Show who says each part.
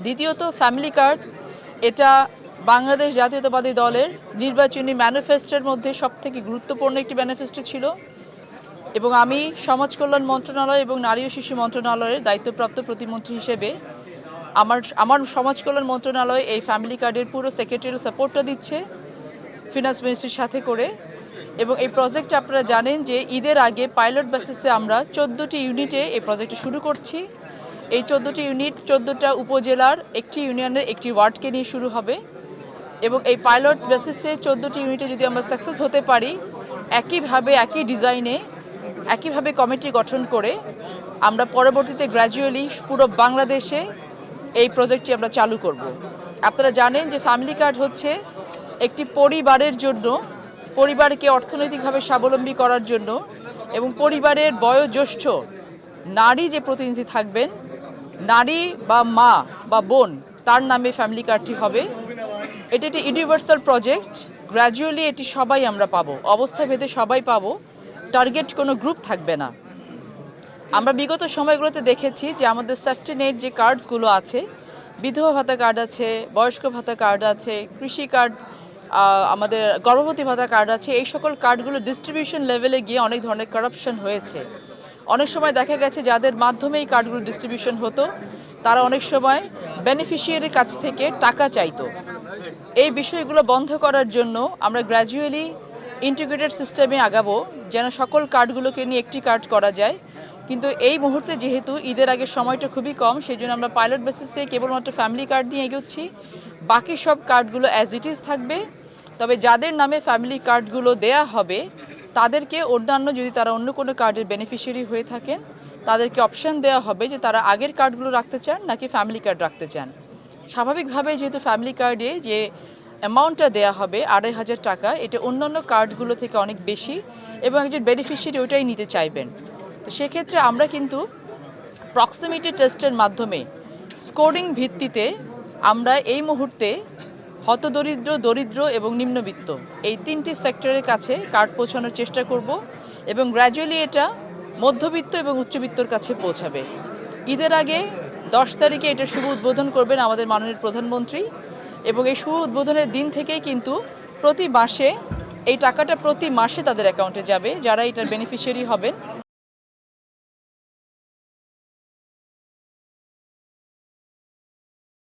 Speaker 1: দ্বিতীয়ত family card, এটা বাংলাদেশ জাতীয়তাবাদী দলের নির্বাচনী ম্যানিফেস্টোর মধ্যে সবথেকে গুরুত্বপূর্ণ একটি ম্যানিফেস্টো ছিল এবং আমি সমাজ কল্যাণ মন্ত্রণালয় এবং নারী ও শিশু মন্ত্রণালয়ের দায়িত্বপ্রাপ্ত প্রতিমন্ত্রী হিসেবে আমার সমাজ কল্যাণ মন্ত্রণালয় এই ফ্যামিলি কার্ডের পুরো সেক্রেটারিয়াল সাপোর্টটা দিচ্ছে ফিনান্স মিনিস্ট্রির সাথে করে। এবং এই প্রজেক্টটা আপনারা জানেন যে ঈদের আগে পাইলট বেসিসে আমরা 14টি ইউনিটে এই প্রজেক্টটা শুরু করছি। এই 14টি ইউনিট 14টা উপজেলার একটি ইউনিয়নের একটি ওয়ার্ডকে নিয়ে শুরু হবে এবং এই পাইলট বেসিসে 14টি ইউনিটে যদি আমরা সাকসেস হতে পারি, একইভাবে একই ডিজাইনে একইভাবে কমিটি গঠন করে আমরা পরবর্তীতে গ্র্যাজুয়ালি পুরো বাংলাদেশে এই প্রজেক্টটি আমরা চালু করব। আপনারা জানেন যে ফ্যামিলি কার্ড হচ্ছে একটি পরিবারের জন্য, পরিবারকে অর্থনৈতিকভাবে স্বাবলম্বী করার জন্য এবং পরিবারের বয়োজ্যেষ্ঠ নারী যে প্রতিনিধি থাকবেন, নারী বা মা বা বোন, তার নামে ফ্যামিলি কার্ডটি হবে। এটি একটি ইউনিভার্সাল প্রজেক্ট, গ্র্যাজুয়ালি এটি সবাই আমরা পাবো, অবস্থা ভেদে সবাই পাবো, টার্গেট কোনো গ্রুপ থাকবে না। আমরা বিগত সময়গুলোতে দেখেছি যে আমাদের সেফটি নেট যে কার্ডসগুলো আছে, বিধবা ভাতা কার্ড আছে, বয়স্ক ভাতা কার্ড আছে, কৃষি কার্ড, আমাদের গর্ভবতী ভাতা কার্ড আছে, এই সকল কার্ডগুলো ডিস্ট্রিবিউশন লেভেলে গিয়ে অনেক ধরনের কারাপশন হয়েছে। অনেক সময় দেখা গেছে যাদের মাধ্যমে এই কার্ডগুলো ডিস্ট্রিবিউশন হতো তারা অনেক সময় বেনিফিশিয়ারির কাছ থেকে টাকা চাইতো। এই বিষয়গুলো বন্ধ করার জন্য আমরা গ্র্যাজুয়ালি ইন্টিগ্রেটেড সিস্টেমে আগাবো যেন সকল কার্ডগুলোকে নিয়ে একটি কার্ড করা যায়। কিন্তু এই মুহূর্তে যেহেতু ঈদের আগে সময়টা খুবই কম, সেই জন্য আমরা পাইলট বেসিসে কেবলমাত্র ফ্যামিলি কার্ড নিয়ে এগোচ্ছি। বাকি সব কার্ডগুলো অ্যাজ ইট ইজ থাকবে। তবে যাদের নামে ফ্যামিলি কার্ডগুলো দেয়া হবে তাদেরকে অন্যান্য, যদি তারা অন্য কোনো কার্ডের বেনিফিশিয়ারি হয়ে থাকেন, তাদেরকে অপশন দেওয়া হবে যে তারা আগের কার্ডগুলো রাখতে চান নাকি ফ্যামিলি কার্ড রাখতে চান। স্বাভাবিকভাবে যেহেতু ফ্যামিলি কার্ডে যে অ্যামাউন্টটা দেওয়া হবে 2,500 টাকা, এটা অন্যান্য কার্ডগুলো থেকে অনেক বেশি এবং একজন বেনিফিশিয়ারি ওটাই নিতে চাইবেন। তো সেক্ষেত্রে আমরা কিন্তু প্রক্সিমিটি টেস্টের মাধ্যমে স্কোরিং ভিত্তিতে আমরা এই মুহূর্তে হতদরিদ্র, দরিদ্র এবং নিম্নবিত্ত এই 3টি সেক্টরের কাছে কার্ড পৌঁছানোর চেষ্টা করব এবং গ্র্যাজুয়ালি এটা মধ্যবিত্ত এবং উচ্চবিত্তর কাছে পৌঁছাবে। ঈদের আগে 10 তারিখে এটা শুভ উদ্বোধন করবেন আমাদের মাননীয় প্রধানমন্ত্রী এবং এই শুভ উদ্বোধনের দিন থেকেই কিন্তু প্রতি মাসে এই টাকাটা প্রতি মাসে তাদের অ্যাকাউন্টে যাবে যারা এটার বেনিফিশিয়ারি হবেন।